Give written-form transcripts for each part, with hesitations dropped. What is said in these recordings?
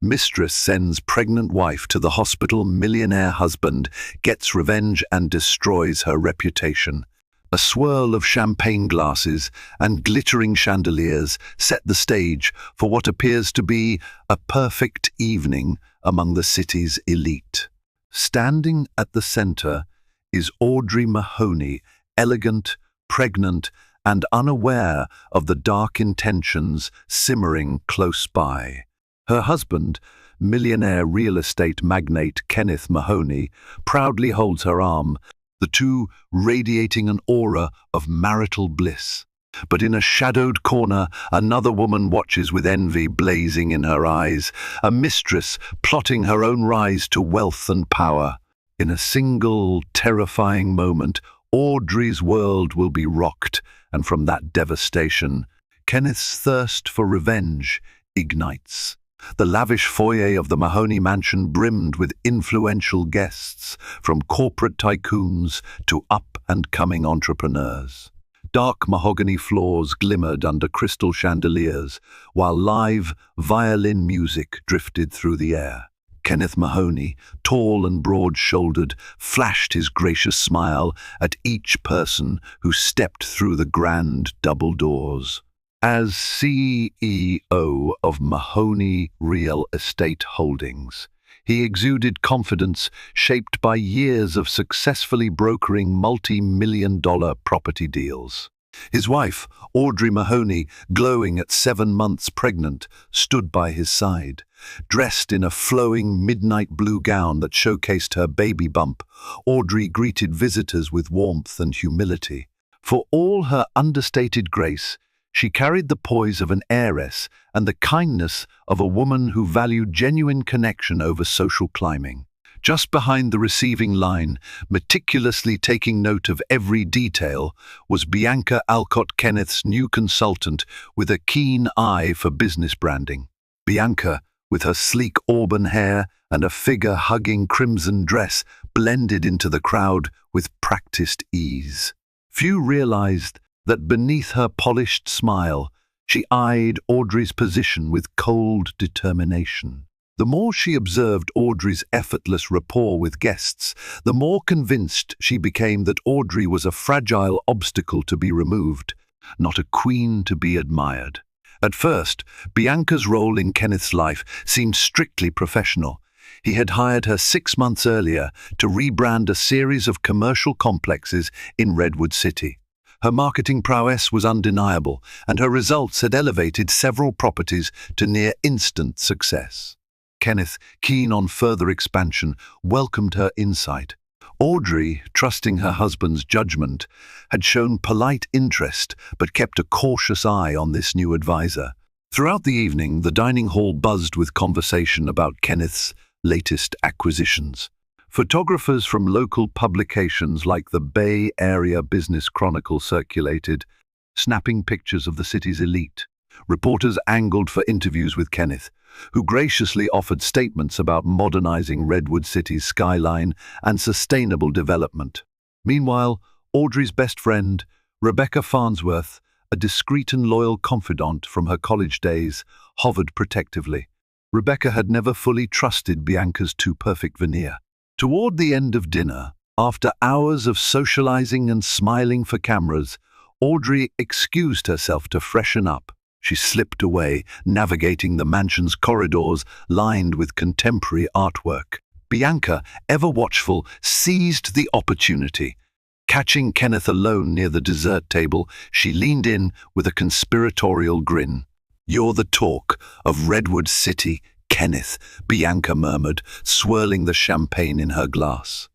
Mistress sends pregnant wife to the hospital. Millionaire husband gets revenge and destroys her reputation. A swirl of champagne glasses and glittering chandeliers set the stage for what appears to be a perfect evening among the city's elite. Standing at the center is Audrey Mahoney, elegant, pregnant, and unaware of the dark intentions simmering close by. Her husband, millionaire real estate magnate Kenneth Mahoney, proudly holds her arm, the two radiating an aura of marital bliss. But in a shadowed corner, another woman watches with envy blazing in her eyes, a mistress plotting her own rise to wealth and power. In a single, terrifying moment, Audrey's world will be rocked, and from that devastation, Kenneth's thirst for revenge ignites. The lavish foyer of the Mahoney mansion brimmed with influential guests, from corporate tycoons to up-and-coming entrepreneurs. Dark mahogany floors glimmered under crystal chandeliers, while live violin music drifted through the air. Kenneth Mahoney, tall and broad-shouldered, flashed his gracious smile at each person who stepped through the grand double doors. As CEO of Mahoney Real Estate Holdings, he exuded confidence shaped by years of successfully brokering multi-million-dollar property deals. His wife, Audrey Mahoney, glowing at 7 months pregnant, stood by his side. Dressed in a flowing midnight blue gown that showcased her baby bump, Audrey greeted visitors with warmth and humility. For all her understated grace, she carried the poise of an heiress and the kindness of a woman who valued genuine connection over social climbing. Just behind the receiving line, meticulously taking note of every detail, was Bianca Alcott, Kenneth's new consultant with a keen eye for business branding. Bianca, with her sleek auburn hair and a figure-hugging crimson dress, blended into the crowd with practiced ease. Few realized that beneath her polished smile, she eyed Audrey's position with cold determination. The more she observed Audrey's effortless rapport with guests, the more convinced she became that Audrey was a fragile obstacle to be removed, not a queen to be admired. At first, Bianca's role in Kenneth's life seemed strictly professional. He had hired her 6 months earlier to rebrand a series of commercial complexes in Redwood City. Her marketing prowess was undeniable, and her results had elevated several properties to near-instant success. Kenneth, keen on further expansion, welcomed her insight. Audrey, trusting her husband's judgment, had shown polite interest but kept a cautious eye on this new advisor. Throughout the evening, the dining hall buzzed with conversation about Kenneth's latest acquisitions. Photographers from local publications like the Bay Area Business Chronicle circulated, snapping pictures of the city's elite. Reporters angled for interviews with Kenneth, who graciously offered statements about modernizing Redwood City's skyline and sustainable development. Meanwhile, Audrey's best friend, Rebecca Farnsworth, a discreet and loyal confidant from her college days, hovered protectively. Rebecca had never fully trusted Bianca's too-perfect veneer. Toward the end of dinner, after hours of socializing and smiling for cameras, Audrey excused herself to freshen up. She slipped away, navigating the mansion's corridors lined with contemporary artwork. Bianca, ever watchful, seized the opportunity. Catching Kenneth alone near the dessert table, she leaned in with a conspiratorial grin. "You're the talk of Redwood City, Kenneth," Bianca murmured, swirling the champagne in her glass.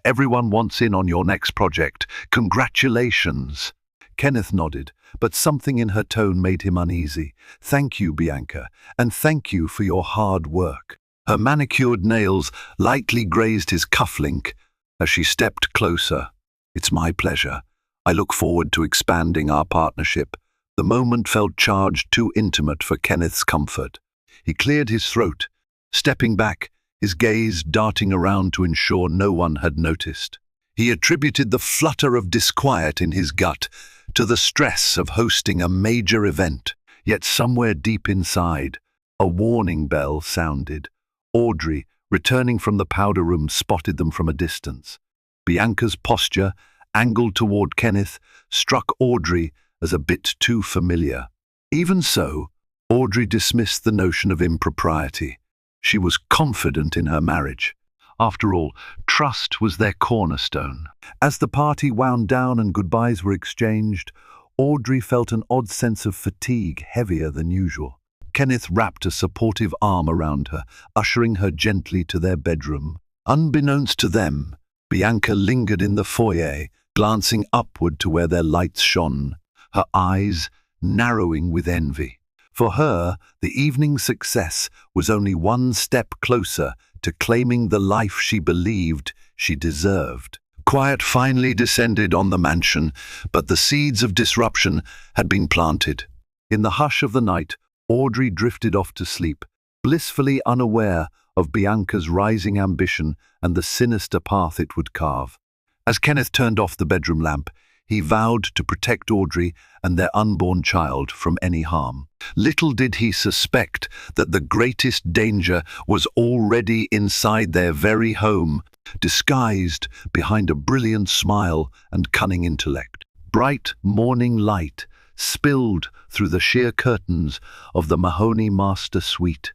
"Everyone wants in on your next project. Congratulations." Kenneth nodded, but something in her tone made him uneasy. "Thank you, Bianca, and thank you for your hard work." Her manicured nails lightly grazed his cufflink as she stepped closer. "It's my pleasure. I look forward to expanding our partnership." The moment felt charged, too intimate for Kenneth's comfort. He cleared his throat, stepping back, his gaze darting around to ensure no one had noticed. He attributed the flutter of disquiet in his gut to the stress of hosting a major event, yet somewhere deep inside, A warning bell sounded. Audrey, returning from the powder room, spotted them from a distance. Bianca's posture, angled toward Kenneth, struck Audrey as a bit too familiar. Even so, Audrey dismissed the notion of impropriety. She was confident in her marriage. After all, trust was their cornerstone. As the party wound down and goodbyes were exchanged, Audrey felt an odd sense of fatigue, heavier than usual. Kenneth wrapped a supportive arm around her, ushering her gently to their bedroom. Unbeknownst to them, Bianca lingered in the foyer, glancing upward to where their lights shone, her eyes narrowing with envy. For her, the evening's success was only one step closer to claiming the life she believed she deserved. Quiet finally descended on the mansion, but the seeds of disruption had been planted. In the hush of the night, Audrey drifted off to sleep, blissfully unaware of Bianca's rising ambition and the sinister path it would carve. As Kenneth turned off the bedroom lamp, he vowed to protect Audrey and their unborn child from any harm. Little did he suspect that the greatest danger was already inside their very home, disguised behind a brilliant smile and cunning intellect. Bright morning light spilled through the sheer curtains of the Mahoney master suite.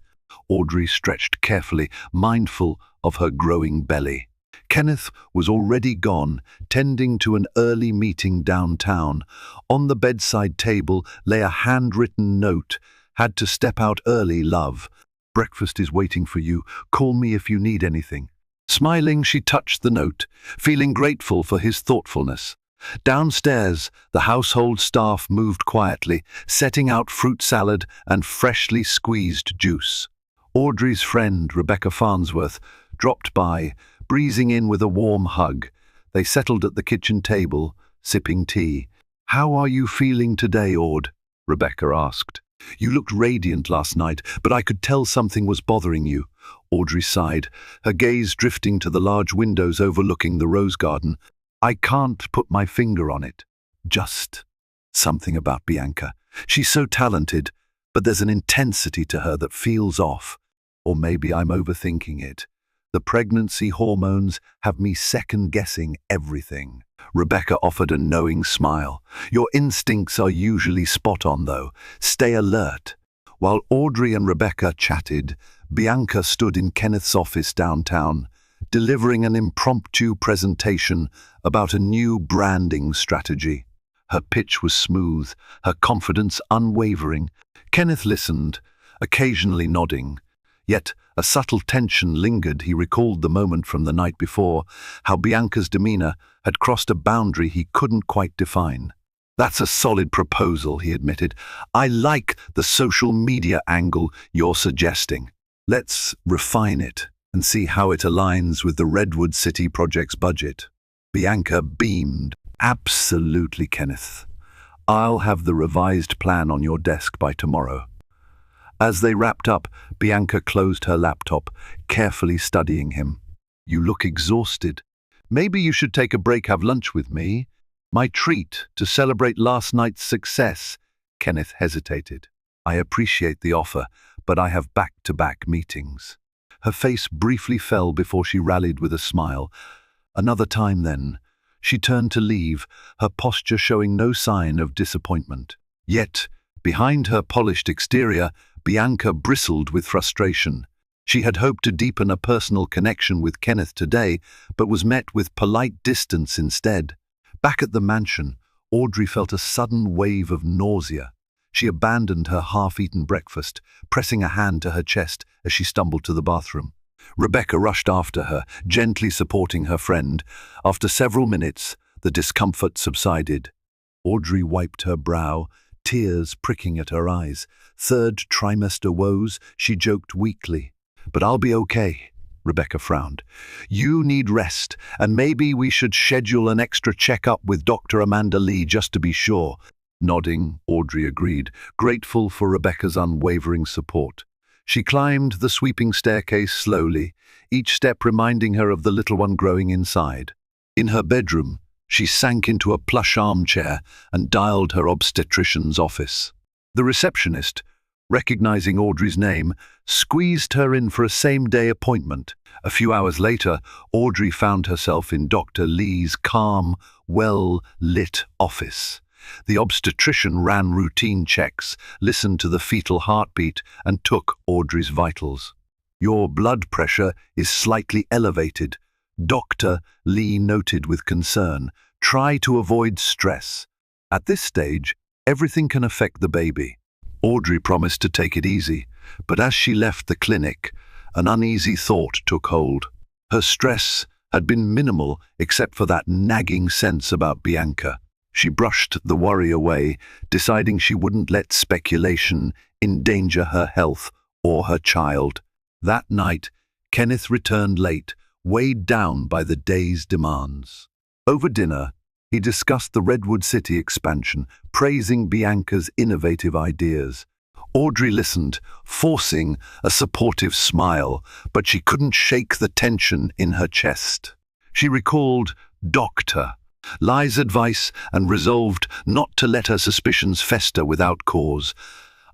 Audrey stretched carefully, mindful of her growing belly. Kenneth was already gone, tending to an early meeting downtown. On the bedside table lay a handwritten note. "Had to step out early, love. Breakfast is waiting for you. Call me if you need anything." Smiling, she touched the note, feeling grateful for his thoughtfulness. Downstairs, the household staff moved quietly, setting out fruit salad and freshly squeezed juice. Audrey's friend, Rebecca Farnsworth, dropped by, breezing in with a warm hug. They settled at the kitchen table, sipping tea. "How are you feeling today, Aud?" Rebecca asked. "You looked radiant last night, but I could tell something was bothering you." Audrey sighed, her gaze drifting to the large windows overlooking the rose garden. "I can't put my finger on it. Just something about Bianca. She's so talented, but there's an intensity to her that feels off. Or maybe I'm overthinking it. The pregnancy hormones have me second-guessing everything." Rebecca offered a knowing smile. "Your instincts are usually spot on, though. Stay alert." While Audrey and Rebecca chatted, Bianca stood in Kenneth's office downtown, delivering an impromptu presentation about a new branding strategy. Her pitch was smooth, her confidence unwavering. Kenneth listened, occasionally nodding. Yet a subtle tension lingered. He recalled the moment from the night before, how Bianca's demeanor had crossed a boundary he couldn't quite define. "That's a solid proposal," he admitted. "I like the social media angle you're suggesting. Let's refine it and see how it aligns with the Redwood City project's budget." Bianca beamed. "Absolutely, Kenneth. I'll have the revised plan on your desk by tomorrow." As they wrapped up, Bianca closed her laptop, carefully studying him. "You look exhausted. Maybe you should take a break, have lunch with me. My treat to celebrate last night's success." Kenneth hesitated. "I appreciate the offer, but I have back-to-back meetings." Her face briefly fell before she rallied with a smile. "Another time, then." She turned to leave, her posture showing no sign of disappointment. Yet, behind her polished exterior, Bianca bristled with frustration. She had hoped to deepen a personal connection with Kenneth today, but was met with polite distance instead. Back at the mansion, Audrey felt a sudden wave of nausea. She abandoned her half-eaten breakfast, pressing a hand to her chest as she stumbled to the bathroom. Rebecca rushed after her, gently supporting her friend. After several minutes, the discomfort subsided. Audrey wiped her brow, tears pricking at her eyes. "Third trimester woes," she joked weakly. "But I'll be okay," Rebecca frowned. "You need rest, and maybe we should schedule an extra checkup with Dr. Amanda Lee just to be sure." Nodding, Audrey agreed, grateful for Rebecca's unwavering support. She climbed the sweeping staircase slowly, each step reminding her of the little one growing inside. In her bedroom, she sank into a plush armchair and dialed her obstetrician's office. The receptionist, recognizing Audrey's name, squeezed her in for a same-day appointment. A few hours later, Audrey found herself in Dr. Lee's calm, well-lit office. The obstetrician ran routine checks, listened to the fetal heartbeat, and took Audrey's vitals. "Your blood pressure is slightly elevated," Dr. Lee noted with concern. "Try to avoid stress. At this stage, everything can affect the baby." Audrey promised to take it easy, but as she left the clinic, an uneasy thought took hold. Her stress had been minimal except for that nagging sense about Bianca. She brushed the worry away, deciding she wouldn't let speculation endanger her health or her child. That night, Kenneth returned late, weighed down by the day's demands. Over dinner, he discussed the Redwood City expansion, praising Bianca's innovative ideas. Audrey listened, forcing a supportive smile, but she couldn't shake the tension in her chest. She recalled Dr. Lee's advice and resolved not to let her suspicions fester without cause.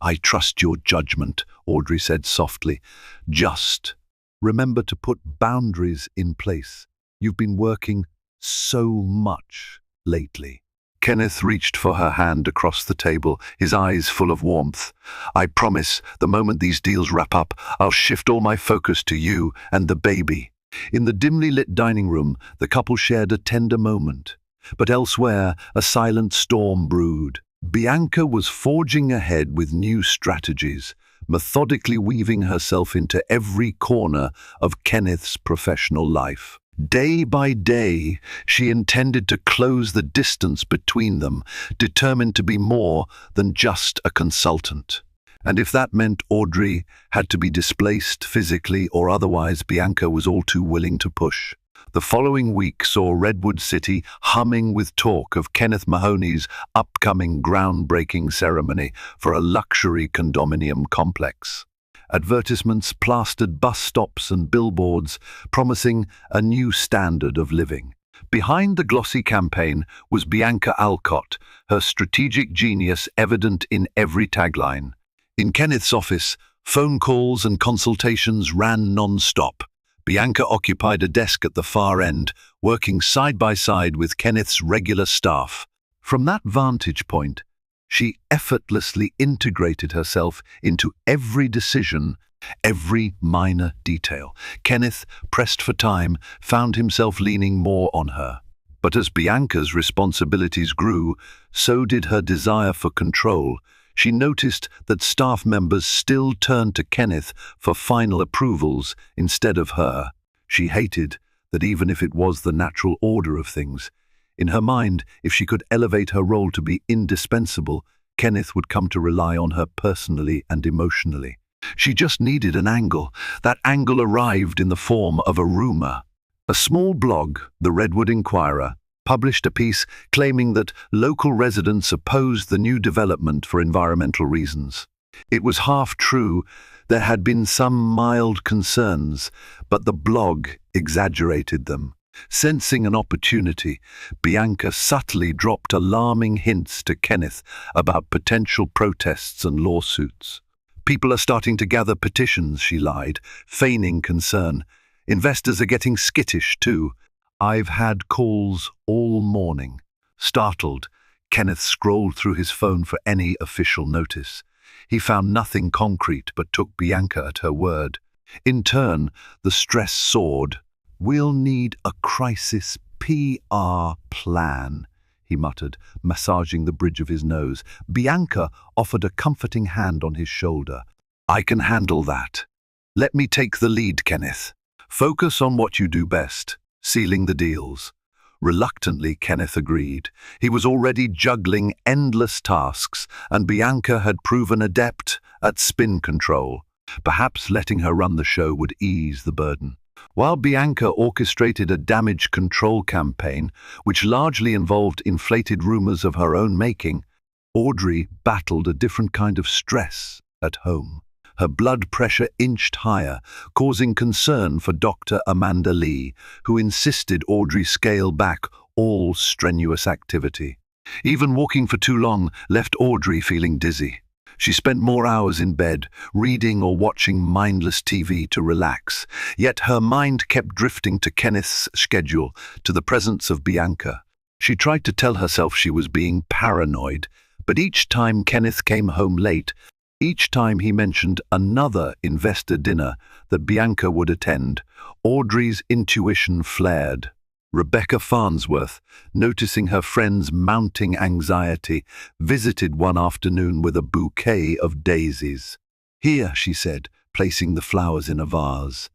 "I trust your judgment," Audrey said softly. "Just remember to put boundaries in place. You've been working so much lately." Kenneth reached for her hand across the table, his eyes full of warmth. "I promise, the moment these deals wrap up, I'll shift all my focus to you and the baby." In the dimly lit dining room, the couple shared a tender moment. But elsewhere, a silent storm brewed. Bianca was forging ahead with new strategies, methodically weaving herself into every corner of Kenneth's professional life. Day by day, she intended to close the distance between them, determined to be more than just a consultant. And if that meant Audrey had to be displaced physically or otherwise, Bianca was all too willing to push. The following week saw Redwood City humming with talk of Kenneth Mahoney's upcoming groundbreaking ceremony for a luxury condominium complex. Advertisements plastered bus stops and billboards, promising a new standard of living. Behind the glossy campaign was Bianca Alcott, her strategic genius evident in every tagline. In Kenneth's office, phone calls and consultations ran non-stop. Bianca occupied a desk at the far end, working side by side with Kenneth's regular staff. From that vantage point, she effortlessly integrated herself into every decision, every minor detail. Kenneth, pressed for time, found himself leaning more on her. But as Bianca's responsibilities grew, so did her desire for control. She noticed that staff members still turned to Kenneth for final approvals instead of her. She hated that even if it was the natural order of things. In her mind, if she could elevate her role to be indispensable, Kenneth would come to rely on her personally and emotionally. She just needed an angle. That angle arrived in the form of a rumor. A small blog, the Redwood Inquirer, published a piece claiming that local residents opposed the new development for environmental reasons. It was half true. There had been some mild concerns, but the blog exaggerated them. Sensing an opportunity, Bianca subtly dropped alarming hints to Kenneth about potential protests and lawsuits. "People are starting to gather petitions," she lied, feigning concern. "Investors are getting skittish, too." "I've had calls all morning." Startled, Kenneth scrolled through his phone for any official notice. He found nothing concrete but took Bianca at her word. In turn, the stress soared. "We'll need a crisis PR plan," he muttered, massaging the bridge of his nose. Bianca offered a comforting hand on his shoulder. "I can handle that. Let me take the lead, Kenneth. Focus on what you do best. Sealing the deals." Reluctantly, Kenneth agreed. He was already juggling endless tasks, and Bianca had proven adept at spin control. Perhaps letting her run the show would ease the burden. While Bianca orchestrated a damage control campaign, which largely involved inflated rumors of her own making, Audrey battled a different kind of stress at home. Her blood pressure inched higher, causing concern for Dr. Amanda Lee, who insisted Audrey scale back all strenuous activity. Even walking for too long left Audrey feeling dizzy. She spent more hours in bed, reading or watching mindless TV to relax, yet her mind kept drifting to Kenneth's schedule, to the presence of Bianca. She tried to tell herself she was being paranoid, but each time Kenneth came home late, each time he mentioned another investor dinner that Bianca would attend, Audrey's intuition flared. Rebecca Farnsworth, noticing her friend's mounting anxiety, visited one afternoon with a bouquet of daisies. "Here," she said, placing the flowers in a vase.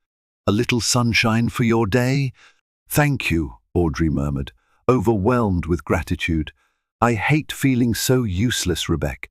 "A little sunshine for your day?" "Thank you," Audrey murmured, overwhelmed with gratitude. "I hate feeling so useless, Rebecca.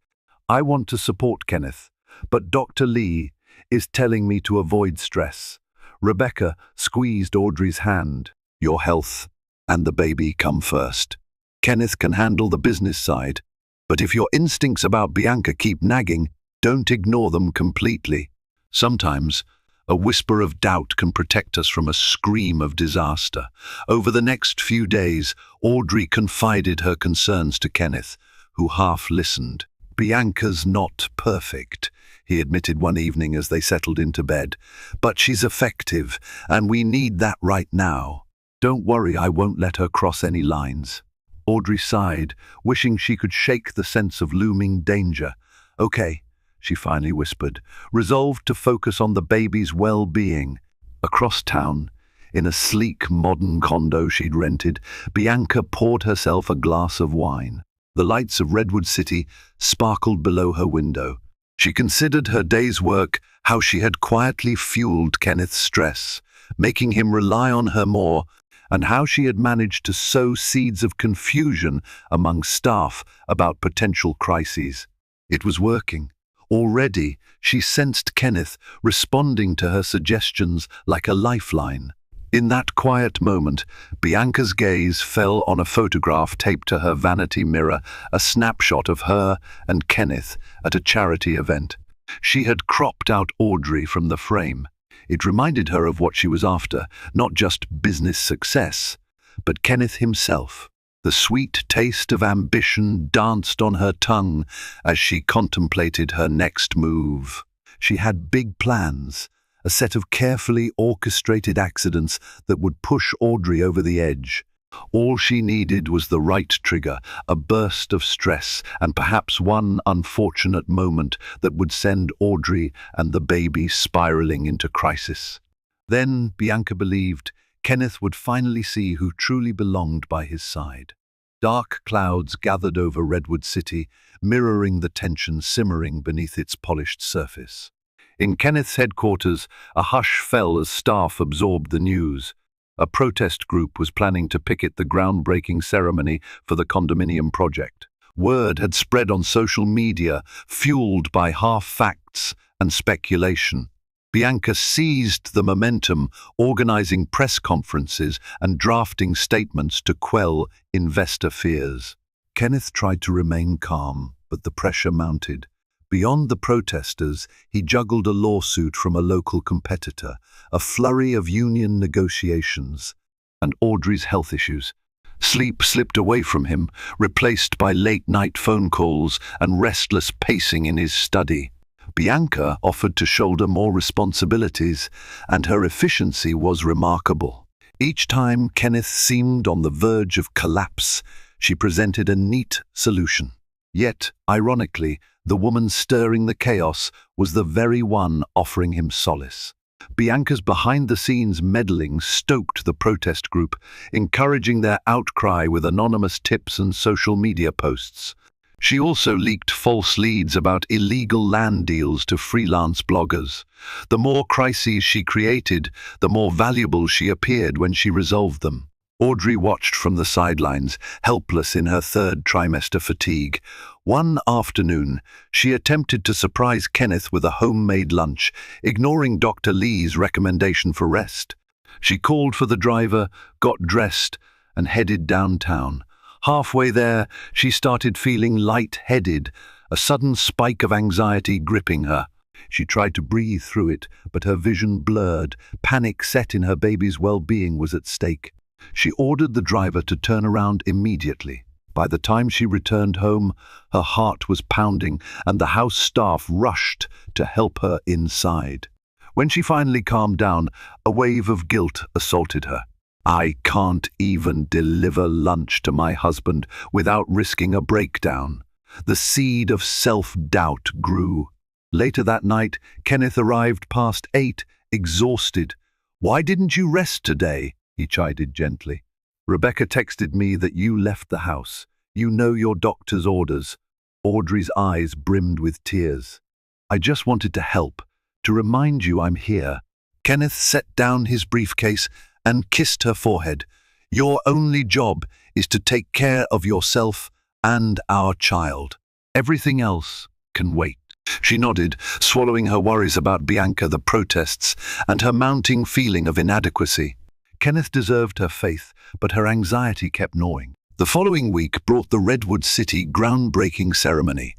I want to support Kenneth, but Dr. Lee is telling me to avoid stress." Rebecca squeezed Audrey's hand. "Your health and the baby come first. Kenneth can handle the business side, but if your instincts about Bianca keep nagging, don't ignore them completely. Sometimes a whisper of doubt can protect us from a scream of disaster." Over the next few days, Audrey confided her concerns to Kenneth, who half listened. "Bianca's not perfect," he admitted one evening as they settled into bed, "but she's effective, and we need that right now. Don't worry, I won't let her cross any lines." Audrey sighed, wishing she could shake the sense of looming danger. "Okay," she finally whispered, resolved to focus on the baby's well-being. Across town, in a sleek modern condo she'd rented, Bianca poured herself a glass of wine. The lights of Redwood City sparkled below her window. She considered her day's work, how she had quietly fueled Kenneth's stress, making him rely on her more, and how she had managed to sow seeds of confusion among staff about potential crises. It was working. Already, she sensed Kenneth responding to her suggestions like a lifeline. In that quiet moment, Bianca's gaze fell on a photograph taped to her vanity mirror, a snapshot of her and Kenneth at a charity event. She had cropped out Audrey from the frame. It reminded her of what she was after, not just business success, but Kenneth himself. The sweet taste of ambition danced on her tongue as she contemplated her next move. She had big plans, a set of carefully orchestrated accidents that would push Audrey over the edge. All she needed was the right trigger, a burst of stress, and perhaps one unfortunate moment that would send Audrey and the baby spiraling into crisis. Then, Bianca believed, Kenneth would finally see who truly belonged by his side. Dark clouds gathered over Redwood City, mirroring the tension simmering beneath its polished surface. In Kenneth's headquarters, a hush fell as staff absorbed the news. A protest group was planning to picket the groundbreaking ceremony for the condominium project. Word had spread on social media, fueled by half-facts and speculation. Bianca seized the momentum, organizing press conferences and drafting statements to quell investor fears. Kenneth tried to remain calm, but the pressure mounted. Beyond the protesters, he juggled a lawsuit from a local competitor, a flurry of union negotiations, and Audrey's health issues. Sleep slipped away from him, replaced by late-night phone calls and restless pacing in his study. Bianca offered to shoulder more responsibilities, and her efficiency was remarkable. Each time Kenneth seemed on the verge of collapse, she presented a neat solution. Yet, ironically, the woman stirring the chaos was the very one offering him solace. Bianca's behind-the-scenes meddling stoked the protest group, encouraging their outcry with anonymous tips and social media posts. She also leaked false leads about illegal land deals to freelance bloggers. The more crises she created, the more valuable she appeared when she resolved them. Audrey watched from the sidelines, helpless in her third trimester fatigue. One afternoon, she attempted to surprise Kenneth with a homemade lunch, ignoring Dr. Lee's recommendation for rest. She called for the driver, got dressed, and headed downtown. Halfway there, she started feeling light-headed, a sudden spike of anxiety gripping her. She tried to breathe through it, but her vision blurred. Panic set in her baby's well-being was at stake. She ordered the driver to turn around immediately. By the time she returned home, her heart was pounding and the house staff rushed to help her inside. When she finally calmed down, a wave of guilt assaulted her. I can't even deliver lunch to my husband without risking a breakdown. The seed of self-doubt grew. Later that night, Kenneth arrived past 8, exhausted. "Why didn't you rest today?" he chided gently. "Rebecca texted me that you left the house. You know your doctor's orders." Audrey's eyes brimmed with tears. "I just wanted to help, to remind you I'm here." Kenneth set down his briefcase and kissed her forehead. "Your only job is to take care of yourself and our child. Everything else can wait." She nodded, swallowing her worries about Bianca, the protests, and her mounting feeling of inadequacy. Kenneth deserved her faith, but her anxiety kept gnawing. The following week brought the Redwood City groundbreaking ceremony,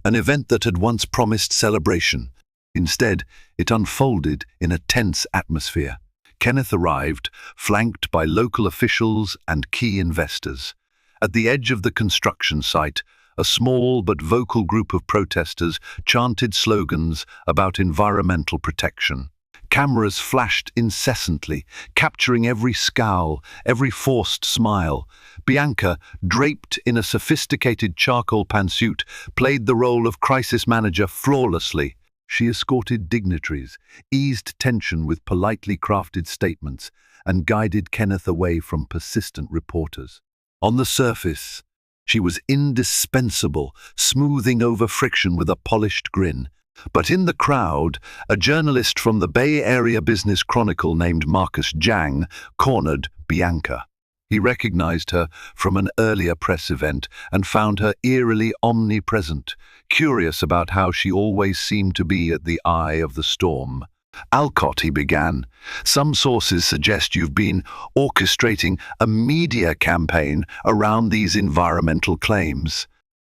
an event that had once promised celebration. Instead, it unfolded in a tense atmosphere. Kenneth arrived, flanked by local officials and key investors. At the edge of the construction site, a small but vocal group of protesters chanted slogans about environmental protection. Cameras flashed incessantly, capturing every scowl, every forced smile. Bianca, draped in a sophisticated charcoal pantsuit, played the role of crisis manager flawlessly. She escorted dignitaries, eased tension with politely crafted statements, and guided Kenneth away from persistent reporters. On the surface, she was indispensable, smoothing over friction with a polished grin. But in the crowd, a journalist from the Bay Area Business Chronicle named Marcus Jang cornered Bianca. He recognized her from an earlier press event and found her eerily omnipresent, curious about how she always seemed to be at the eye of the storm. "Alcott," he began, "some sources suggest you've been orchestrating a media campaign around these environmental claims.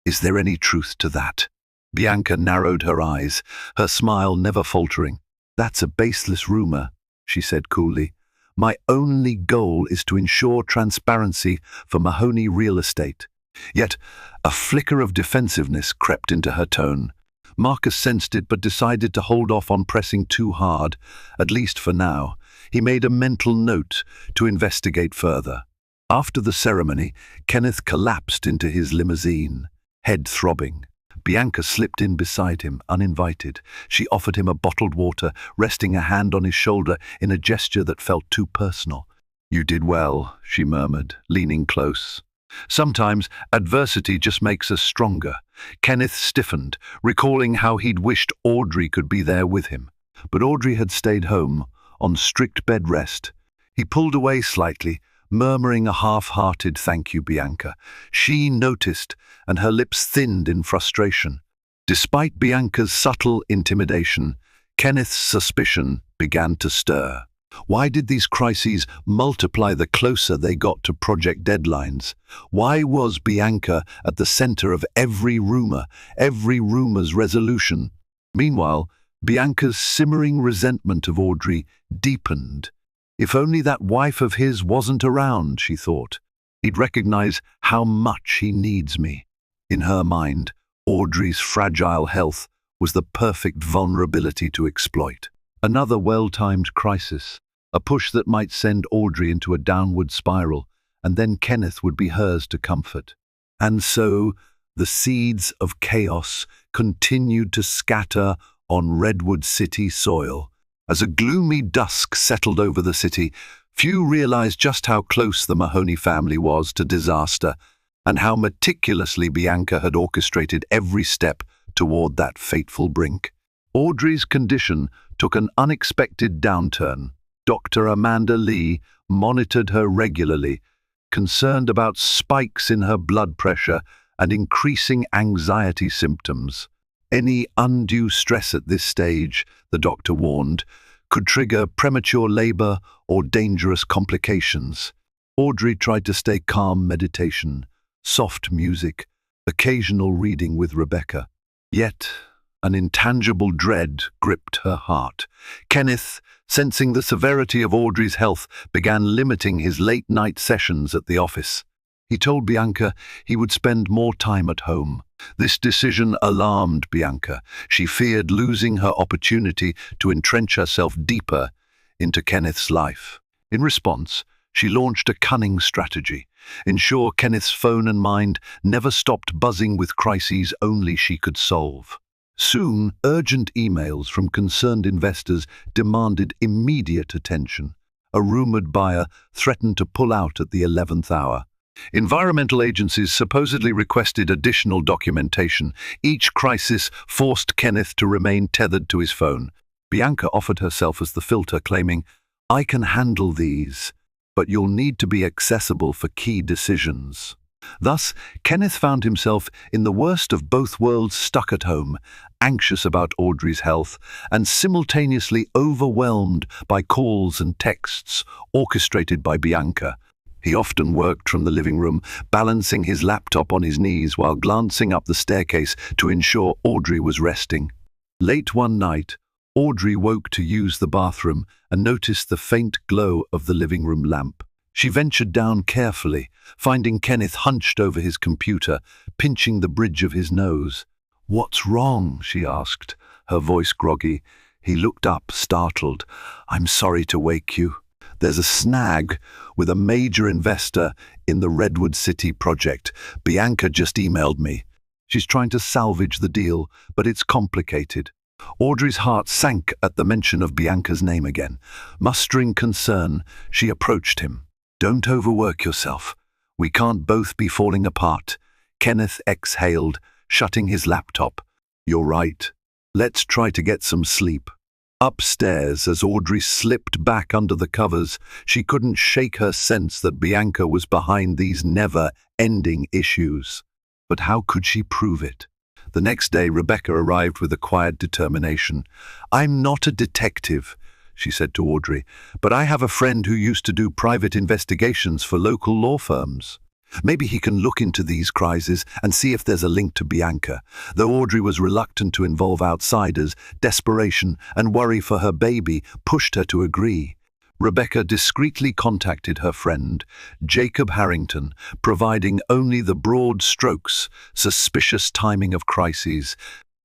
Is there any truth to that?" Bianca narrowed her eyes, her smile never faltering. "That's a baseless rumor," she said coolly. "My only goal is to ensure transparency for Mahoney Real Estate." Yet a flicker of defensiveness crept into her tone. Marcus sensed it but decided to hold off on pressing too hard, at least for now. He made a mental note to investigate further. After the ceremony, Kenneth collapsed into his limousine, head throbbing. Bianca slipped in beside him, uninvited. She offered him a bottled water, resting a hand on his shoulder in a gesture that felt too personal. "You did well," she murmured, leaning close. "Sometimes adversity just makes us stronger." Kenneth stiffened, recalling how he'd wished Audrey could be there with him. But Audrey had stayed home, on strict bed rest. He pulled away slightly, murmuring a half-hearted "Thank you, Bianca." She noticed, and her lips thinned in frustration. Despite Bianca's subtle intimidation, Kenneth's suspicion began to stir. Why did these crises multiply the closer they got to project deadlines? Why was Bianca at the center of every rumor's resolution? Meanwhile, Bianca's simmering resentment of Audrey deepened. If only that wife of his wasn't around, she thought. He'd recognize how much he needs me. In her mind, Audrey's fragile health was the perfect vulnerability to exploit. Another well-timed crisis, a push that might send Audrey into a downward spiral, and then Kenneth would be hers to comfort. And so, the seeds of chaos continued to scatter on Redwood City soil. As a gloomy dusk settled over the city, few realized just how close the Mahoney family was to disaster, and how meticulously Bianca had orchestrated every step toward that fateful brink. Audrey's condition took an unexpected downturn. Dr. Amanda Lee monitored her regularly, concerned about spikes in her blood pressure and increasing anxiety symptoms. Any undue stress at this stage, the doctor warned, could trigger premature labor or dangerous complications. Audrey tried to stay calm: meditation, soft music, occasional reading with Rebecca. Yet, an intangible dread gripped her heart. Kenneth, sensing the severity of Audrey's health, began limiting his late-night sessions at the office. He told Bianca he would spend more time at home. This decision alarmed Bianca. She feared losing her opportunity to entrench herself deeper into Kenneth's life. In response, she launched a cunning strategy. Ensure Kenneth's phone and mind never stopped buzzing with crises only she could solve. Soon, urgent emails from concerned investors demanded immediate attention. A rumored buyer threatened to pull out at the 11th hour. Environmental agencies supposedly requested additional documentation. Each crisis forced Kenneth to remain tethered to his phone. Bianca offered herself as the filter, claiming, "I can handle these, but you'll need to be accessible for key decisions." Thus, Kenneth found himself in the worst of both worlds, stuck at home, anxious about Audrey's health, and simultaneously overwhelmed by calls and texts orchestrated by Bianca. He often worked from the living room, balancing his laptop on his knees while glancing up the staircase to ensure Audrey was resting. Late one night, Audrey woke to use the bathroom and noticed the faint glow of the living room lamp. She ventured down carefully, finding Kenneth hunched over his computer, pinching the bridge of his nose. "What's wrong?" she asked, her voice groggy. He looked up, startled. "I'm sorry to wake you. There's a snag with a major investor in the Redwood City project. Bianca just emailed me. She's trying to salvage the deal, but it's complicated." Audrey's heart sank at the mention of Bianca's name again. Mustering concern, she approached him. "Don't overwork yourself. We can't both be falling apart." Kenneth exhaled, shutting his laptop. "You're right. Let's try to get some sleep." Upstairs, as Audrey slipped back under the covers, she couldn't shake her sense that Bianca was behind these never-ending issues. But how could she prove it? The next day, Rebecca arrived with a quiet determination. "I'm not a detective," she said to Audrey, "but I have a friend who used to do private investigations for local law firms. Maybe he can look into these crises and see if there's a link to Bianca." Though Audrey was reluctant to involve outsiders, desperation and worry for her baby pushed her to agree. Rebecca discreetly contacted her friend, Jacob Harrington, providing only the broad strokes: suspicious timing of crises,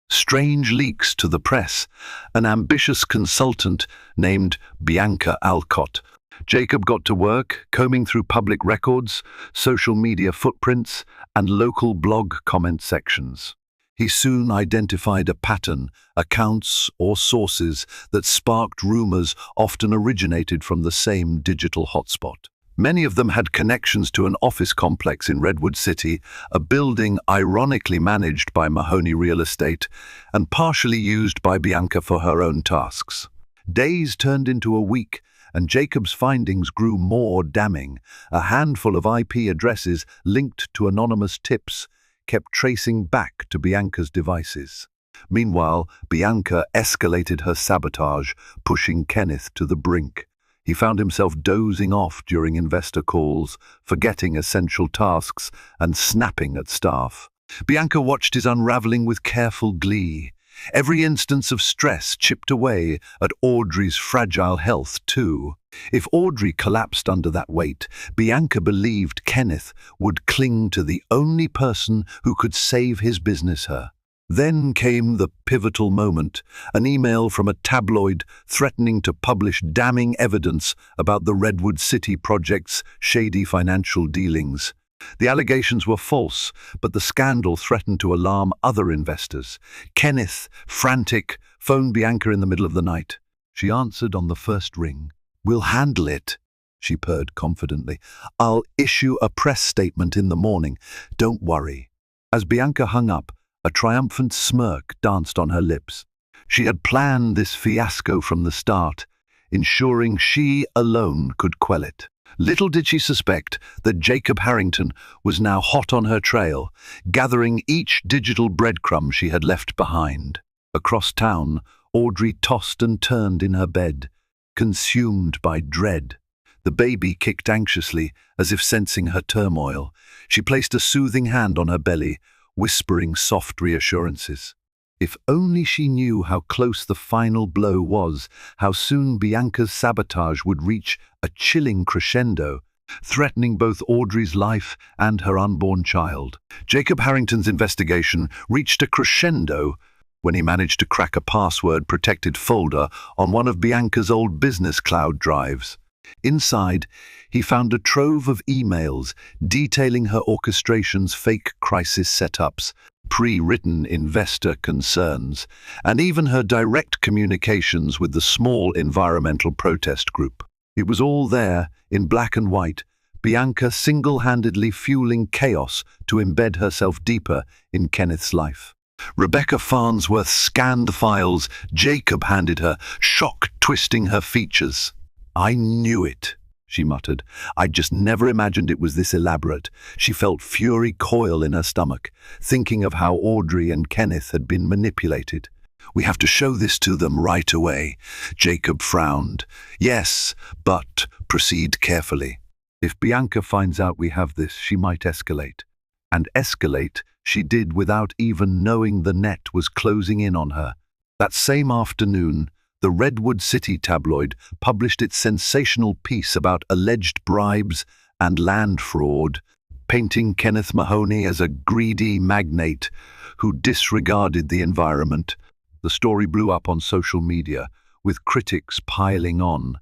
strange leaks to the press, an ambitious consultant named Bianca Alcott. Jacob got to work, combing through public records, social media footprints, and local blog comment sections. He soon identified a pattern: accounts or sources that sparked rumors often originated from the same digital hotspot. Many of them had connections to an office complex in Redwood City, a building ironically managed by Mahoney Real Estate and partially used by Bianca for her own tasks. Days turned into a week, and Jacob's findings grew more damning. A handful of IP addresses linked to anonymous tips kept tracing back to Bianca's devices. Meanwhile, Bianca escalated her sabotage, pushing Kenneth to the brink. He found himself dozing off during investor calls, forgetting essential tasks and snapping at staff. Bianca watched his unraveling with careful glee. Every instance of stress chipped away at Audrey's fragile health, too. If Audrey collapsed under that weight, Bianca believed Kenneth would cling to the only person who could save his business, her. Then came the pivotal moment, an email from a tabloid threatening to publish damning evidence about the Redwood City project's shady financial dealings. The allegations were false, but the scandal threatened to alarm other investors. Kenneth, frantic, phoned Bianca in the middle of the night. She answered on the first ring. "We'll handle it," she purred confidently. "I'll issue a press statement in the morning. Don't worry." As Bianca hung up, a triumphant smirk danced on her lips. She had planned this fiasco from the start, ensuring she alone could quell it. Little did she suspect that Jacob Harrington was now hot on her trail, gathering each digital breadcrumb she had left behind. Across town, Audrey tossed and turned in her bed, consumed by dread. The baby kicked anxiously, as if sensing her turmoil. She placed a soothing hand on her belly, whispering soft reassurances. If only she knew how close the final blow was, how soon Bianca's sabotage would reach a chilling crescendo. threatening both Audrey's life and her unborn child. Jacob Harrington's investigation reached a crescendo when he managed to crack a password-protected folder on one of Bianca's old business cloud drives. Inside, he found a trove of emails detailing her orchestration's fake crisis setups, pre-written investor concerns, and even her direct communications with the small environmental protest group. It was all there, in black and white, Bianca single-handedly fueling chaos to embed herself deeper in Kenneth's life. Rebecca Farnsworth scanned the files Jacob handed her, shock twisting her features. "I knew it," she muttered. "I'd just never imagined it was this elaborate." She felt fury coil in her stomach, thinking of how Audrey and Kenneth had been manipulated. "We have to show this to them right away." Jacob frowned. "Yes, but proceed carefully. If Bianca finds out we have this, she might escalate." And escalate she did without even knowing the net was closing in on her. That same afternoon, the Redwood City tabloid published its sensational piece about alleged bribes and land fraud, painting Kenneth Mahoney as a greedy magnate who disregarded the environment. The story blew up on social media, with critics piling on.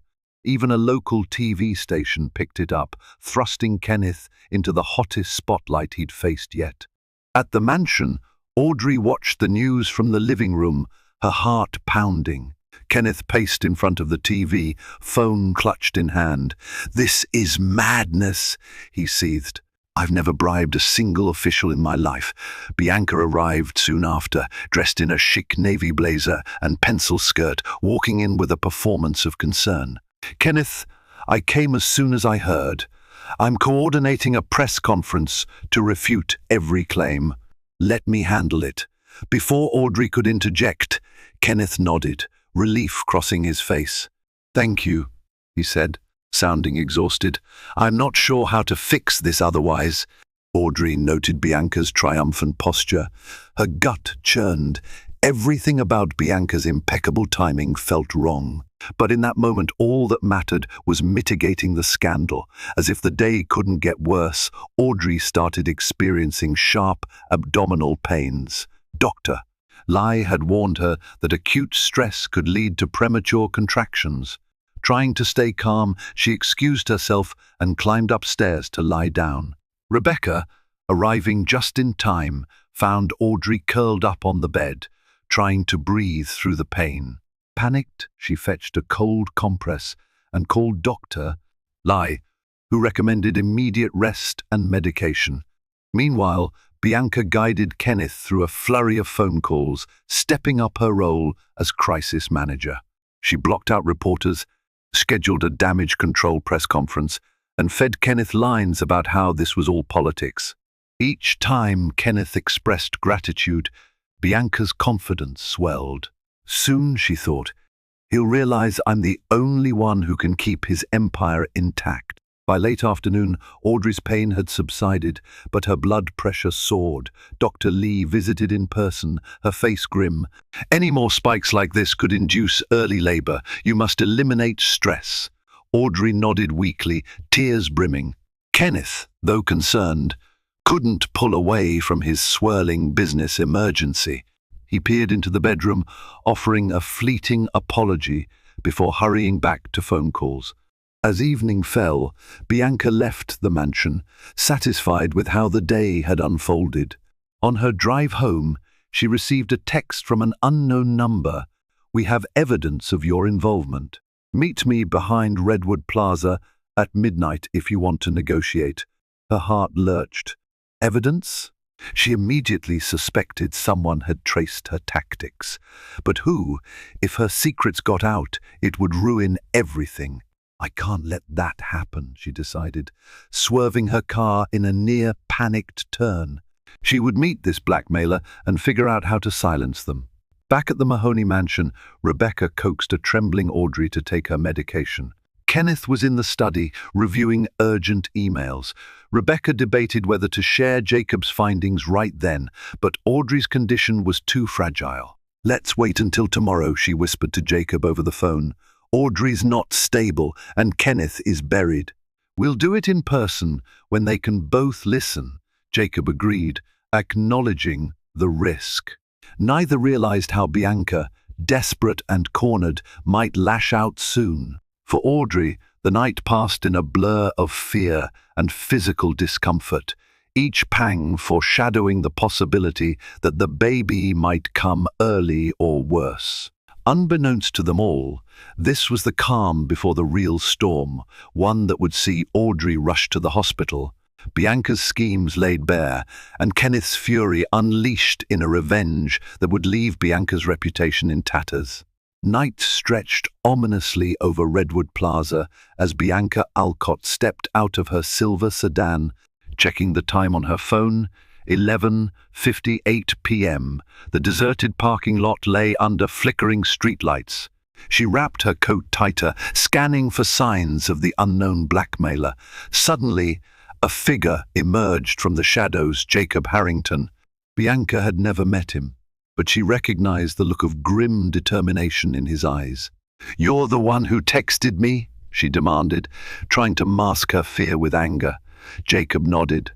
Even a local TV station picked it up, thrusting Kenneth into the hottest spotlight he'd faced yet. At the mansion, Audrey watched the news from the living room, her heart pounding. Kenneth paced in front of the TV, phone clutched in hand. "This is madness," he seethed. "I've never bribed a single official in my life." Bianca arrived soon after, dressed in a chic navy blazer and pencil skirt, walking in with a performance of concern. "Kenneth, I came as soon as I heard. I'm coordinating a press conference to refute every claim. Let me handle it." Before Audrey could interject, Kenneth nodded, relief crossing his face. "Thank you," he said, sounding exhausted. "I'm not sure how to fix this otherwise." Audrey noted Bianca's triumphant posture. Her gut churned. Everything about Bianca's impeccable timing felt wrong. But in that moment, all that mattered was mitigating the scandal. As if the day couldn't get worse, Audrey started experiencing sharp abdominal pains. Doctor Lai had warned her that acute stress could lead to premature contractions. Trying to stay calm, she excused herself and climbed upstairs to lie down. Rebecca, arriving just in time, found Audrey curled up on the bed, trying to breathe through the pain. Panicked, she fetched a cold compress and called Dr. Lai, who recommended immediate rest and medication. Meanwhile, Bianca guided Kenneth through a flurry of phone calls, stepping up her role as crisis manager. She blocked out reporters, scheduled a damage control press conference, and fed Kenneth lines about how this was all politics. Each time Kenneth expressed gratitude, Bianca's confidence swelled. Soon, she thought, he'll realize I'm the only one who can keep his empire intact. By late afternoon, Audrey's pain had subsided, but her blood pressure soared. Dr. Lee visited in person, her face grim. "Any more spikes like this could induce early labor. You must eliminate stress." Audrey nodded weakly, tears brimming. Kenneth, though concerned, couldn't pull away from his swirling business emergency. He peered into the bedroom, offering a fleeting apology before hurrying back to phone calls. As evening fell, Bianca left the mansion, satisfied with how the day had unfolded. On her drive home, she received a text from an unknown number. "We have evidence of your involvement. Meet me behind Redwood Plaza at midnight if you want to negotiate." Her heart lurched. Evidence? She immediately suspected someone had traced her tactics. But who? If her secrets got out, it would ruin everything. "I can't let that happen," she decided, swerving her car in a near-panicked turn. She would meet this blackmailer and figure out how to silence them. Back at the Mahoney mansion, Rebecca coaxed a trembling Audrey to take her medication. Kenneth was in the study, reviewing urgent emails. Rebecca debated whether to share Jacob's findings right then, but Audrey's condition was too fragile. "Let's wait until tomorrow," she whispered to Jacob over the phone. "Audrey's not stable, and Kenneth is buried. We'll do it in person when they can both listen, Jacob agreed, acknowledging the risk. Neither realized how Bianca, desperate and cornered, might lash out soon. For Audrey, the night passed in a blur of fear and physical discomfort, each pang foreshadowing the possibility that the baby might come early or worse. Unbeknownst to them all, this was the calm before the real storm, one that would see Audrey rush to the hospital, Bianca's schemes laid bare, and Kenneth's fury unleashed in a revenge that would leave Bianca's reputation in tatters. Night stretched ominously over Redwood Plaza as Bianca Alcott stepped out of her silver sedan, checking the time on her phone. 11:58 p.m. The deserted parking lot lay under flickering streetlights. She wrapped her coat tighter, scanning for signs of the unknown blackmailer. Suddenly, a figure emerged from the shadows, Jacob Harrington. Bianca had never met him, but she recognized the look of grim determination in his eyes. "You're the one who texted me?" she demanded, trying to mask her fear with anger. Jacob nodded.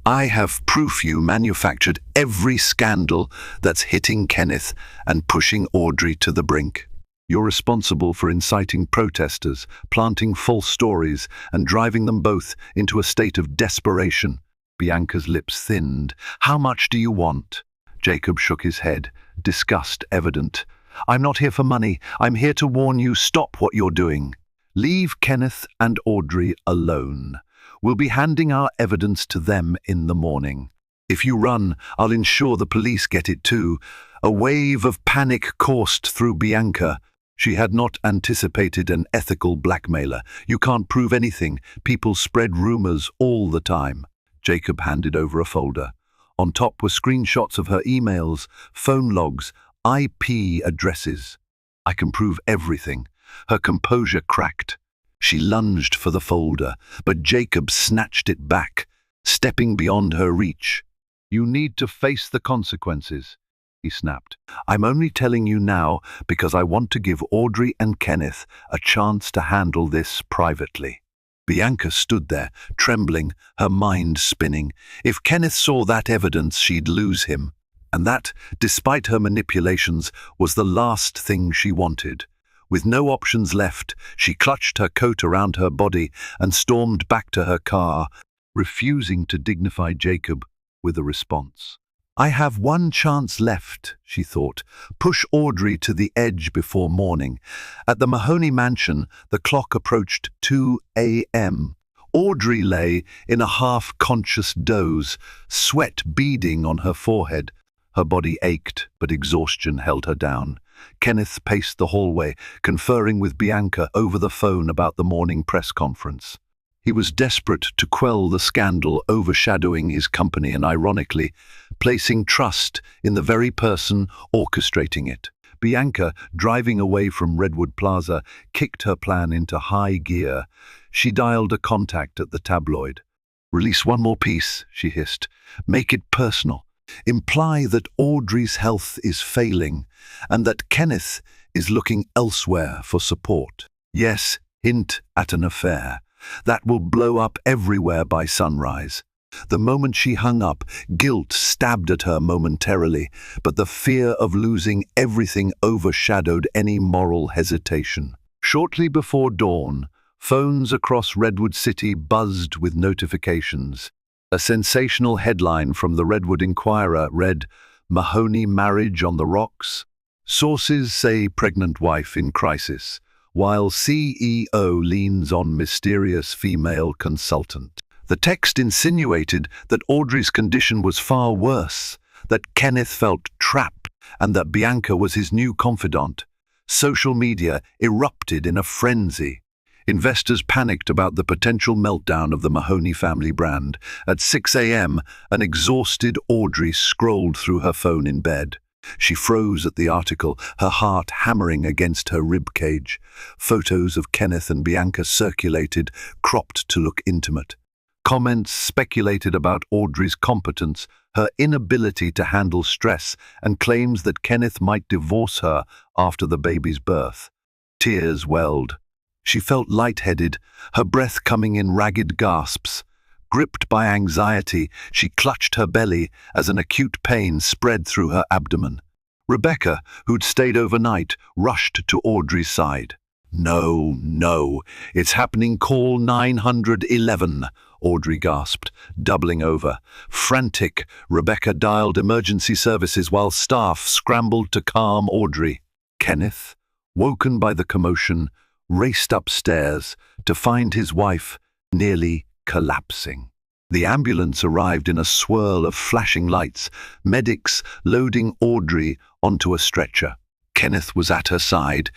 "I have proof you manufactured every scandal that's hitting Kenneth and pushing Audrey to the brink. You're responsible for inciting protesters, planting false stories, and driving them both into a state of desperation." Bianca's lips thinned. "How much do you want?" Jacob shook his head, disgust evident. "I'm not here for money. I'm here to warn you, stop what you're doing. Leave Kenneth and Audrey alone. We'll be handing our evidence to them in the morning. If you run, I'll ensure the police get it too." A wave of panic coursed through Bianca. She had not anticipated an ethical blackmailer. "You can't prove anything. People spread rumors all the time." Jacob handed over a folder. On top were screenshots of her emails, phone logs, IP addresses. "I can prove everything." Her composure cracked. She lunged for the folder, but Jacob snatched it back, stepping beyond her reach. "You need to face the consequences," he snapped. "I'm only telling you now because I want to give Audrey and Kenneth a chance to handle this privately." Bianca stood there, trembling, her mind spinning. If Kenneth saw that evidence, she'd lose him. And that, despite her manipulations, was the last thing she wanted. With no options left, she clutched her coat around her body and stormed back to her car, refusing to dignify Jacob with a response. "I have one chance left," she thought. "Push Audrey to the edge before morning." At the Mahoney mansion, the clock approached 2 a.m. Audrey lay in a half-conscious doze, sweat beading on her forehead. Her body ached, but exhaustion held her down. Kenneth paced the hallway, conferring with Bianca over the phone about the morning press conference. He was desperate to quell the scandal overshadowing his company and, ironically, placing trust in the very person orchestrating it. Bianca, driving away from Redwood Plaza, kicked her plan into high gear. She dialed a contact at the tabloid. "Release one more piece," she hissed. "Make it personal. Imply that Audrey's health is failing and that Kenneth is looking elsewhere for support. Yes, hint at an affair. That will blow up everywhere by sunrise." The moment she hung up, guilt stabbed at her momentarily, but the fear of losing everything overshadowed any moral hesitation. Shortly before dawn, phones across Redwood City buzzed with notifications. A sensational headline from the Redwood Inquirer read, "Mahoney marriage on the rocks? Sources say pregnant wife in crisis, while CEO leans on mysterious female consultant." The text insinuated that Audrey's condition was far worse, that Kenneth felt trapped, and that Bianca was his new confidant. Social media erupted in a frenzy. Investors panicked about the potential meltdown of the Mahoney family brand. At 6 a.m., an exhausted Audrey scrolled through her phone in bed. She froze at the article, her heart hammering against her ribcage. Photos of Kenneth and Bianca circulated, cropped to look intimate. Comments speculated about Audrey's competence, her inability to handle stress, and claims that Kenneth might divorce her after the baby's birth. Tears welled. She felt lightheaded, her breath coming in ragged gasps. Gripped by anxiety, she clutched her belly as an acute pain spread through her abdomen. Rebecca, who'd stayed overnight, rushed to Audrey's side. "No, no, it's happening, call 911, Audrey gasped, doubling over. Frantic, Rebecca dialed emergency services while staff scrambled to calm Audrey. Kenneth, woken by the commotion, raced upstairs to find his wife nearly collapsing. The ambulance arrived in a swirl of flashing lights, medics loading Audrey onto a stretcher. Kenneth was at her side,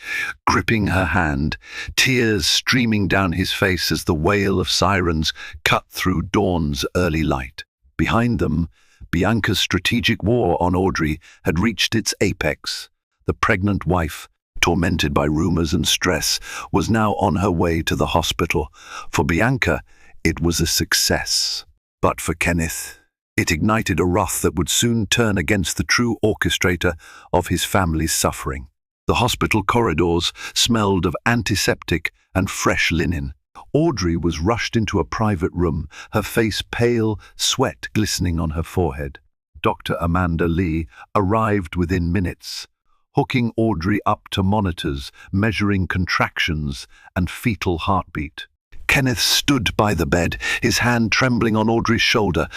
gripping her hand, tears streaming down his face as the wail of sirens cut through dawn's early light. Behind them, Bianca's strategic war on Audrey had reached its apex. The pregnant wife, tormented by rumors and stress, was now on her way to the hospital. For Bianca, it was a success. But for Kenneth, it ignited a wrath that would soon turn against the true orchestrator of his family's suffering. The hospital corridors smelled of antiseptic and fresh linen. Audrey was rushed into a private room, her face pale, sweat glistening on her forehead. Dr. Amanda Lee arrived within minutes, hooking Audrey up to monitors, measuring contractions and fetal heartbeat. Kenneth stood by the bed, his hand trembling on Audrey's shoulder.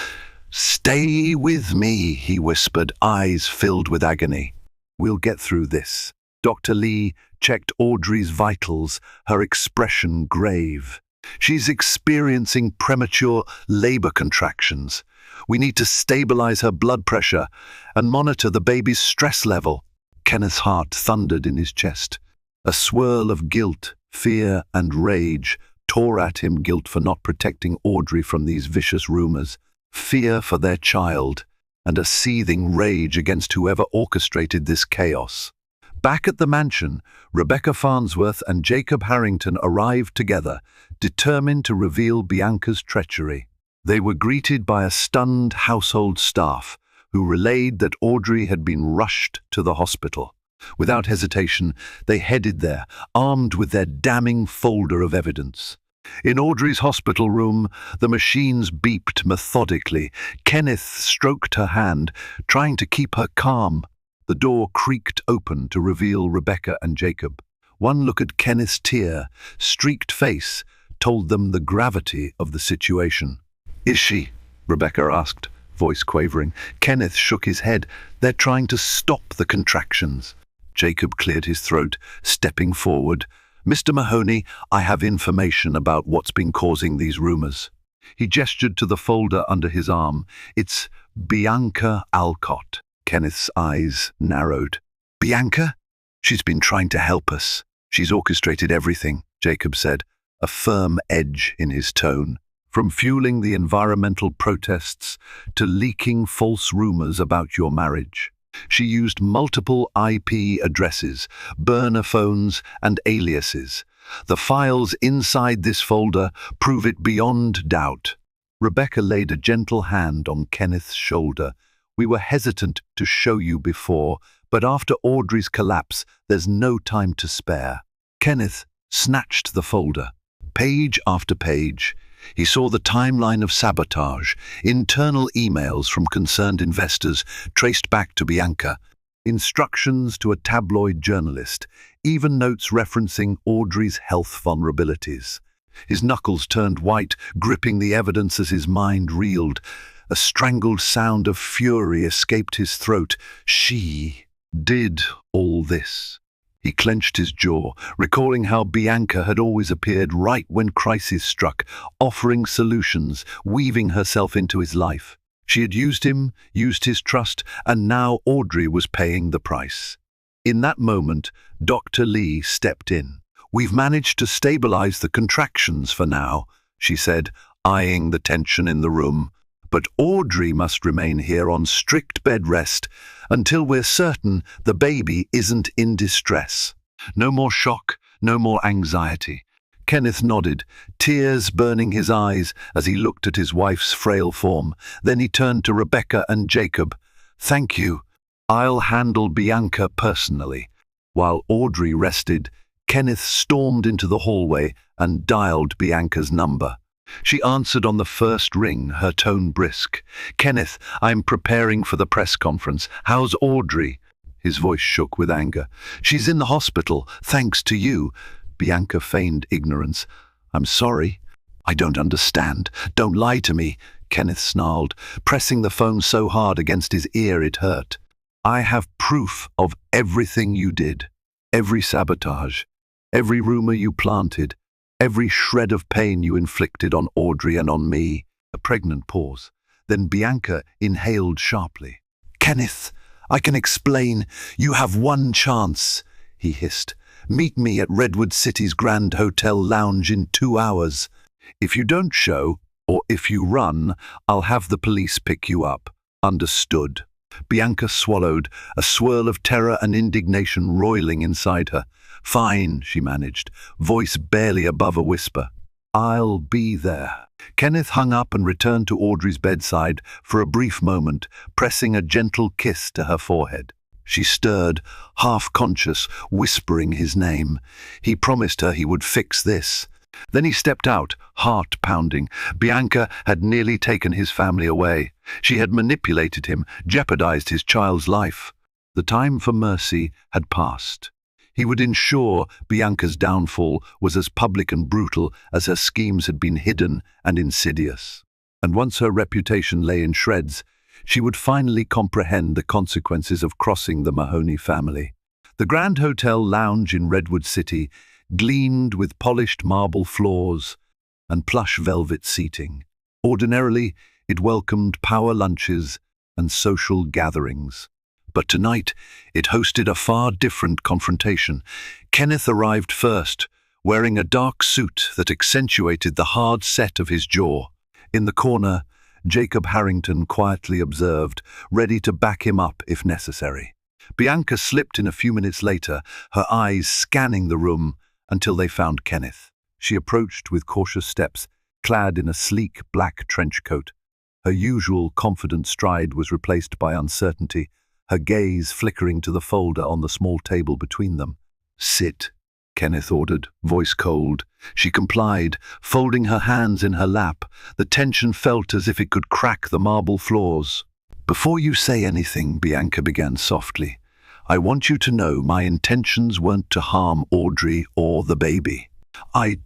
"Stay with me," he whispered, eyes filled with agony. "We'll get through this." Dr. Lee checked Audrey's vitals, her expression grave. "She's experiencing premature labor contractions. We need to stabilize her blood pressure and monitor the baby's stress level." Kenneth's heart thundered in his chest. A swirl of guilt, fear, and rage tore at him. Guilt for not protecting Audrey from these vicious rumors, fear for their child, and a seething rage against whoever orchestrated this chaos. Back at the mansion, Rebecca Farnsworth and Jacob Harrington arrived together, determined to reveal Bianca's treachery. They were greeted by a stunned household staff, who relayed that Audrey had been rushed to the hospital. Without hesitation, they headed there, armed with their damning folder of evidence. In Audrey's hospital room, the machines beeped methodically. Kenneth stroked her hand, trying to keep her calm. The door creaked open to reveal Rebecca and Jacob. One look at Kenneth's tear-streaked face told them the gravity of the situation. "Is she?" Rebecca asked, voice quavering. Kenneth shook his head. "They're trying to stop the contractions." Jacob cleared his throat, stepping forward. "Mr. Mahoney, I have information about what's been causing these rumors." He gestured to the folder under his arm. "It's Bianca Alcott." Kenneth's eyes narrowed. "Bianca? She's been trying to help us. She's orchestrated everything," Jacob said, a firm edge in his tone. "From fueling the environmental protests to leaking false rumors about your marriage. She used multiple IP addresses, burner phones, and aliases. The files inside this folder prove it beyond doubt." Rebecca laid a gentle hand on Kenneth's shoulder. "We were hesitant to show you before, but after Audrey's collapse, there's no time to spare." Kenneth snatched the folder. Page after page, he saw the timeline of sabotage, internal emails from concerned investors traced back to Bianca, instructions to a tabloid journalist, even notes referencing Audrey's health vulnerabilities. His knuckles turned white, gripping the evidence as his mind reeled. A strangled sound of fury escaped his throat. She did all this. He clenched his jaw, recalling how Bianca had always appeared right when crisis struck, offering solutions, weaving herself into his life. She had used him, used his trust, and now Audrey was paying the price. In that moment, Dr. Lee stepped in. "We've managed to stabilize the contractions for now," she said, eyeing the tension in the room. "But Audrey must remain here on strict bed rest until we're certain the baby isn't in distress. No more shock, no more anxiety." Kenneth nodded, tears burning his eyes as he looked at his wife's frail form. Then he turned to Rebecca and Jacob. "Thank you. I'll handle Bianca personally." While Audrey rested, Kenneth stormed into the hallway and dialed Bianca's number. She answered on the first ring, her tone brisk. "Kenneth, I'm preparing for the press conference. How's Audrey?" His voice shook with anger. "She's in the hospital, thanks to you." Bianca feigned ignorance. "I'm sorry. I don't understand. Don't lie to me," Kenneth snarled, pressing the phone so hard against his ear it hurt. "I have proof of everything you did. Every sabotage, every rumor you planted, every shred of pain you inflicted on Audrey and on me." A pregnant pause. Then Bianca inhaled sharply. "Kenneth, I can explain. You have one chance," he hissed. "Meet me at Redwood City's Grand Hotel Lounge in 2 hours. If you don't show, or if you run, I'll have the police pick you up. Understood?" Bianca swallowed, a swirl of terror and indignation roiling inside her. "Fine," she managed, voice barely above a whisper. "I'll be there." Kenneth hung up and returned to Audrey's bedside for a brief moment, pressing a gentle kiss to her forehead. She stirred, half-conscious, whispering his name. He promised her he would fix this. Then he stepped out, heart pounding. Bianca had nearly taken his family away. She had manipulated him, jeopardized his child's life. The time for mercy had passed. He would ensure Bianca's downfall was as public and brutal as her schemes had been hidden and insidious. And once her reputation lay in shreds, she would finally comprehend the consequences of crossing the Mahoney family. The Grand Hotel Lounge in Redwood City gleamed with polished marble floors and plush velvet seating. Ordinarily, it welcomed power lunches and social gatherings. But tonight, it hosted a far different confrontation. Kenneth arrived first, wearing a dark suit that accentuated the hard set of his jaw. In the corner, Jacob Harrington quietly observed, ready to back him up if necessary. Bianca slipped in a few minutes later, her eyes scanning the room until they found Kenneth. She approached with cautious steps, clad in a sleek black trench coat. Her usual confident stride was replaced by uncertainty, her gaze flickering to the folder on the small table between them. "Sit," Kenneth ordered, voice cold. She complied, folding her hands in her lap. The tension felt as if it could crack the marble floors. "Before you say anything," Bianca began softly, "I want you to know my intentions weren't to harm Audrey or the baby. I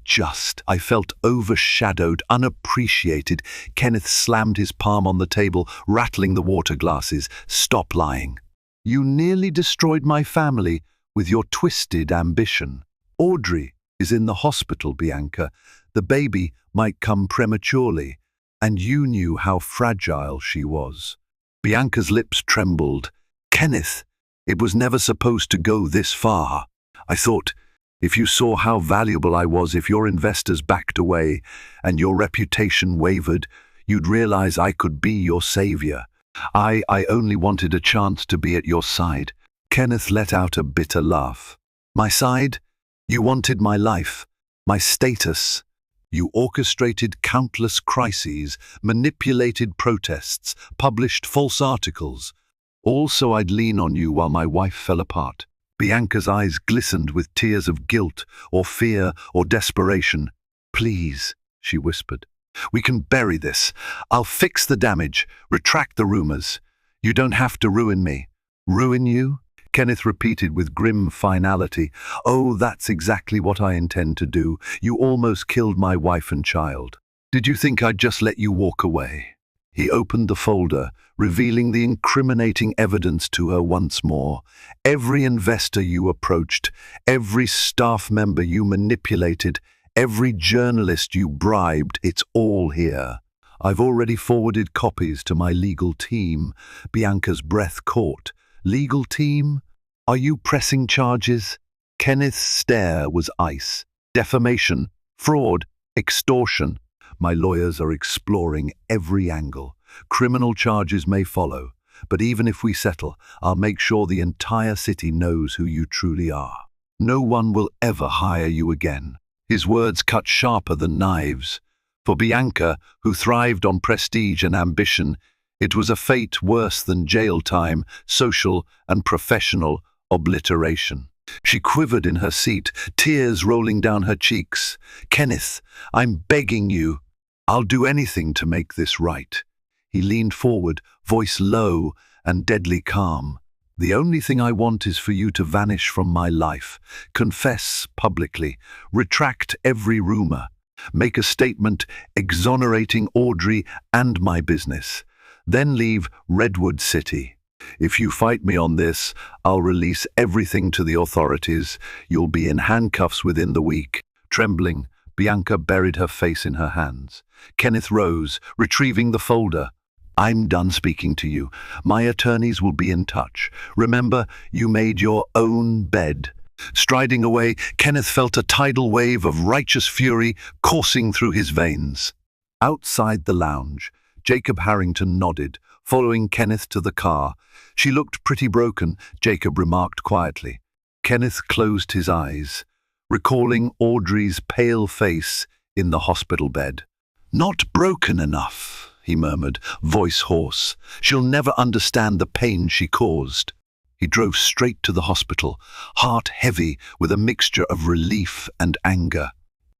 felt overshadowed, unappreciated." Kenneth slammed his palm on the table, rattling the water glasses. "Stop lying. You nearly destroyed my family with your twisted ambition. Audrey is in the hospital, Bianca. The baby might come prematurely, and you knew how fragile she was." Bianca's lips trembled. "Kenneth, it was never supposed to go this far. I thought, if you saw how valuable I was, if your investors backed away and your reputation wavered, you'd realize I could be your savior. I only wanted a chance to be at your side." Kenneth let out a bitter laugh. "My side? You wanted my life, my status. You orchestrated countless crises, manipulated protests, published false articles. All so I'd lean on you while my wife fell apart." Bianca's eyes glistened with tears of guilt or fear or desperation. "Please," she whispered, "we can bury this. I'll fix the damage, retract the rumors. You don't have to ruin me." "Ruin you?" Kenneth repeated with grim finality. "Oh, that's exactly what I intend to do. You almost killed my wife and child. Did you think I'd just let you walk away?" He opened the folder, revealing the incriminating evidence to her once more. "Every investor you approached, every staff member you manipulated, every journalist you bribed, it's all here. I've already forwarded copies to my legal team." Bianca's breath caught. "Legal team? Are you pressing charges?" Kenneth's stare was ice. "Defamation, fraud, extortion. My lawyers are exploring every angle. Criminal charges may follow, but even if we settle, I'll make sure the entire city knows who you truly are. No one will ever hire you again." His words cut sharper than knives. For Bianca, who thrived on prestige and ambition, it was a fate worse than jail time, social and professional obliteration. She quivered in her seat, tears rolling down her cheeks. "Kenneth, I'm begging you. I'll do anything to make this right." He leaned forward, voice low and deadly calm. "The only thing I want is for you to vanish from my life. Confess publicly. Retract every rumor. Make a statement exonerating Audrey and my business. Then leave Redwood City. If you fight me on this, I'll release everything to the authorities. You'll be in handcuffs within the week." Trembling, Bianca buried her face in her hands. Kenneth rose, retrieving the folder. "I'm done speaking to you. My attorneys will be in touch. Remember, you made your own bed." Striding away, Kenneth felt a tidal wave of righteous fury coursing through his veins. Outside the lounge, Jacob Harrington nodded, following Kenneth to the car. "She looked pretty broken," Jacob remarked quietly. Kenneth closed his eyes, recalling Audrey's pale face in the hospital bed. "Not broken enough," he murmured, voice hoarse. "She'll never understand the pain she caused." He drove straight to the hospital, heart heavy with a mixture of relief and anger.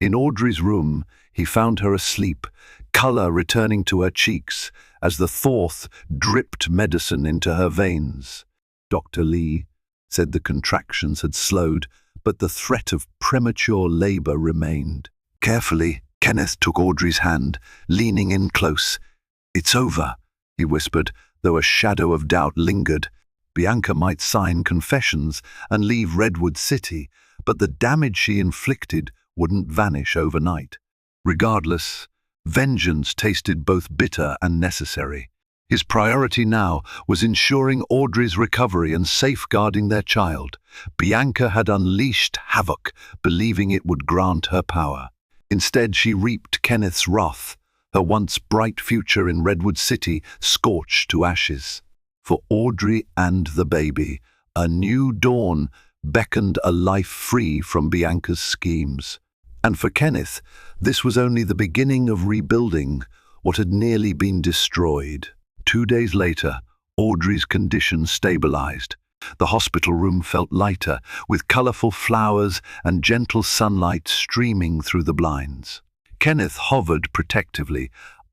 In Audrey's room, he found her asleep, color returning to her cheeks as the Thorth dripped medicine into her veins. Dr. Lee said the contractions had slowed, but the threat of premature labor remained. Carefully, Kenneth took Audrey's hand, leaning in close. "It's over," he whispered, though a shadow of doubt lingered. Bianca might sign confessions and leave Redwood City, but the damage she inflicted wouldn't vanish overnight. Regardless, vengeance tasted both bitter and necessary. His priority now was ensuring Audrey's recovery and safeguarding their child. Bianca had unleashed havoc, believing it would grant her power. Instead, she reaped Kenneth's wrath, her once bright future in Redwood City scorched to ashes. For Audrey and the baby, a new dawn beckoned a life free from Bianca's schemes. And for Kenneth, this was only the beginning of rebuilding what had nearly been destroyed. 2 days later, Audrey's condition stabilized. The hospital room felt lighter, with colorful flowers and gentle sunlight streaming through the blinds. Kenneth hovered protectively,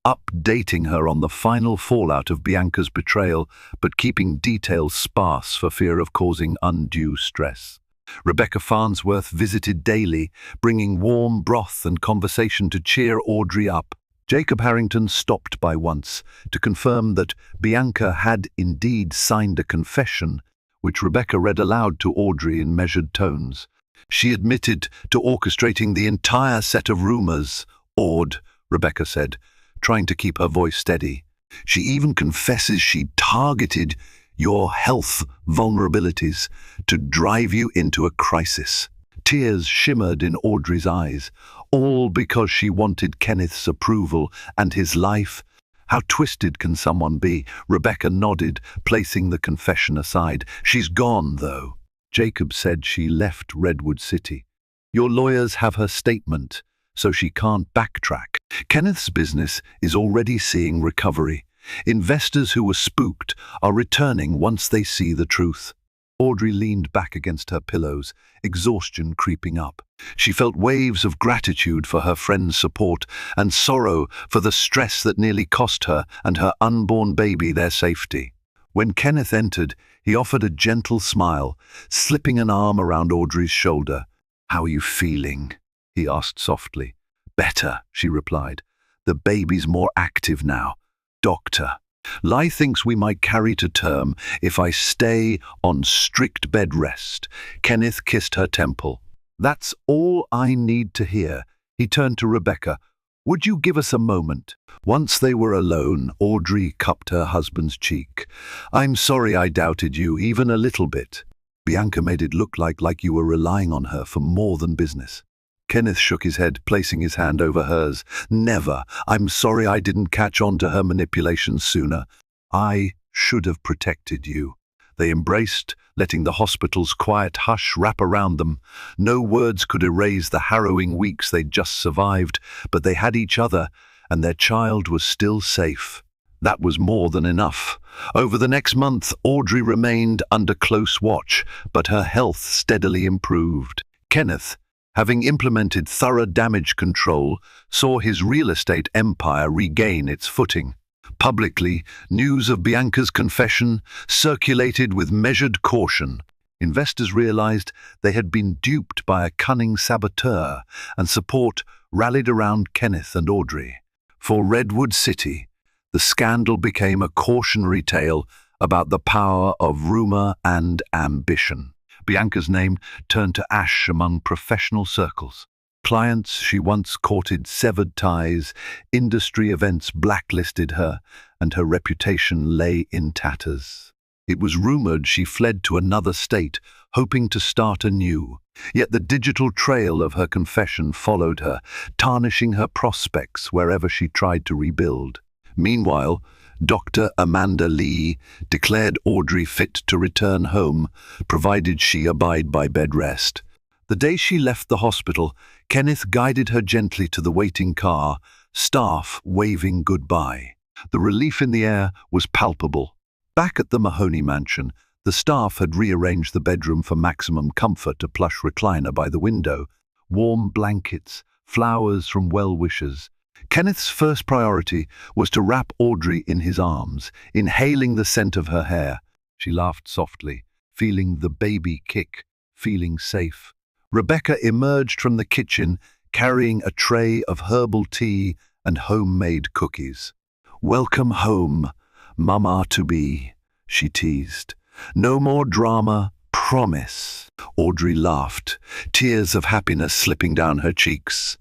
updating her on the final fallout of Bianca's betrayal, but keeping details sparse for fear of causing undue stress. Rebecca Farnsworth visited daily, bringing warm broth and conversation to cheer Audrey up. Jacob Harrington stopped by once to confirm that Bianca had indeed signed a confession, which Rebecca read aloud to Audrey in measured tones. She admitted to orchestrating the entire set of rumors. "Aud," Rebecca said, trying to keep her voice steady. "She even confesses she targeted your health vulnerabilities to drive you into a crisis." Tears shimmered in Audrey's eyes, all because she wanted Kenneth's approval and his life. "How twisted can someone be?" Rebecca nodded, placing the confession aside. "She's gone, though." Jacob said she left Redwood City. "Your lawyers have her statement, so she can't backtrack." Kenneth's business is already seeing recovery. Investors who were spooked are returning once they see the truth. Audrey leaned back against her pillows, exhaustion creeping up. She felt waves of gratitude for her friend's support and sorrow for the stress that nearly cost her and her unborn baby their safety. When Kenneth entered, he offered a gentle smile, slipping an arm around Audrey's shoulder. "How are you feeling?" he asked softly. "Better," she replied. "The baby's more active now. Doctor, Lai thinks we might carry to term if I stay on strict bed rest." Kenneth kissed her temple. "That's all I need to hear." He turned to Rebecca. "Would you give us a moment?" Once they were alone, Audrey cupped her husband's cheek. "I'm sorry I doubted you, even a little bit. Bianca made it look like you were relying on her for more than business." Kenneth shook his head, placing his hand over hers. "Never. I'm sorry I didn't catch on to her manipulations sooner. I should have protected you." They embraced, letting the hospital's quiet hush wrap around them. No words could erase the harrowing weeks they'd just survived, but they had each other, and their child was still safe. That was more than enough. Over the next month, Audrey remained under close watch, but her health steadily improved. Kenneth, having implemented thorough damage control, saw his real estate empire regain its footing. Publicly, news of Bianca's confession circulated with measured caution. Investors realized they had been duped by a cunning saboteur, and support rallied around Kenneth and Audrey. For Redwood City, the scandal became a cautionary tale about the power of rumor and ambition. Bianca's name turned to ash among professional circles. Clients she once courted severed ties, industry events blacklisted her, and her reputation lay in tatters. It was rumored she fled to another state, hoping to start anew. Yet the digital trail of her confession followed her, tarnishing her prospects wherever she tried to rebuild. Meanwhile, Dr. Amanda Lee declared Audrey fit to return home, provided she abide by bed rest. The day she left the hospital, Kenneth guided her gently to the waiting car, staff waving goodbye. The relief in the air was palpable. Back at the Mahoney mansion, the staff had rearranged the bedroom for maximum comfort, a plush recliner by the window, warm blankets, flowers from well-wishers. Kenneth's first priority was to wrap Audrey in his arms, inhaling the scent of her hair. She laughed softly, feeling the baby kick, feeling safe. Rebecca emerged from the kitchen, carrying a tray of herbal tea and homemade cookies. "Welcome home, Mama-to-be," she teased. "No more drama, promise." Audrey laughed, tears of happiness slipping down her cheeks.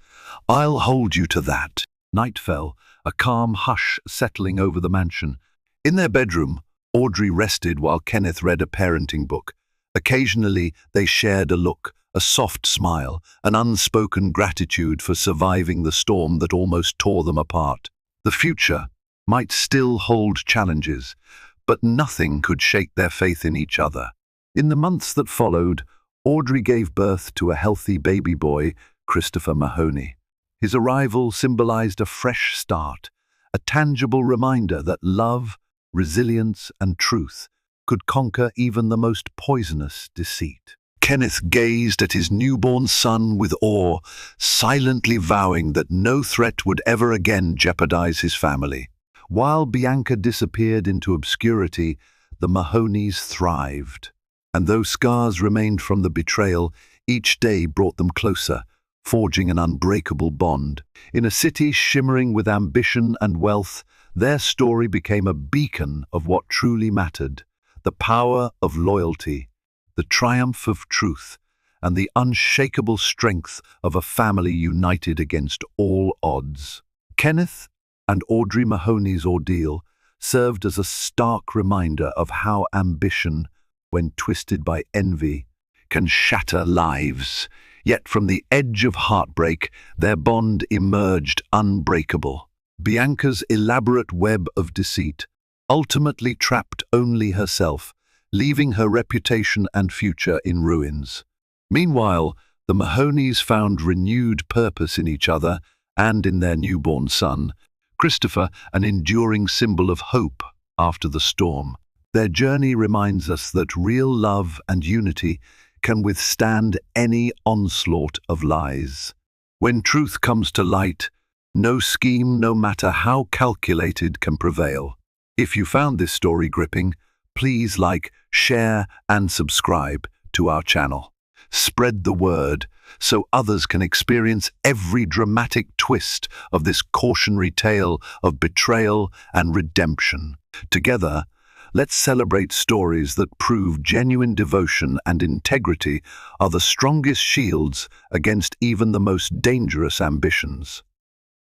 "I'll hold you to that." Night fell, a calm hush settling over the mansion. In their bedroom, Audrey rested while Kenneth read a parenting book. Occasionally, they shared a look, a soft smile, an unspoken gratitude for surviving the storm that almost tore them apart. The future might still hold challenges, but nothing could shake their faith in each other. In the months that followed, Audrey gave birth to a healthy baby boy, Christopher Mahoney. His arrival symbolized a fresh start, a tangible reminder that love, resilience, and truth could conquer even the most poisonous deceit. Kenneth gazed at his newborn son with awe, silently vowing that no threat would ever again jeopardize his family. While Bianca disappeared into obscurity, the Mahoneys thrived. And though scars remained from the betrayal, each day brought them closer, forging an unbreakable bond. In a city shimmering with ambition and wealth, their story became a beacon of what truly mattered: the power of loyalty, the triumph of truth, and the unshakable strength of a family united against all odds. Kenneth and Audrey Mahoney's ordeal served as a stark reminder of how ambition, when twisted by envy, can shatter lives. Yet from the edge of heartbreak, their bond emerged unbreakable. Bianca's elaborate web of deceit ultimately trapped only herself, leaving her reputation and future in ruins. Meanwhile, the Mahoneys found renewed purpose in each other and in their newborn son, Christopher, an enduring symbol of hope after the storm. Their journey reminds us that real love and unity can withstand any onslaught of lies. When truth comes to light, no scheme, no matter how calculated, can prevail. If you found this story gripping, please like, share, and subscribe to our channel. Spread the word so others can experience every dramatic twist of this cautionary tale of betrayal and redemption. Together, let's celebrate stories that prove genuine devotion and integrity are the strongest shields against even the most dangerous ambitions.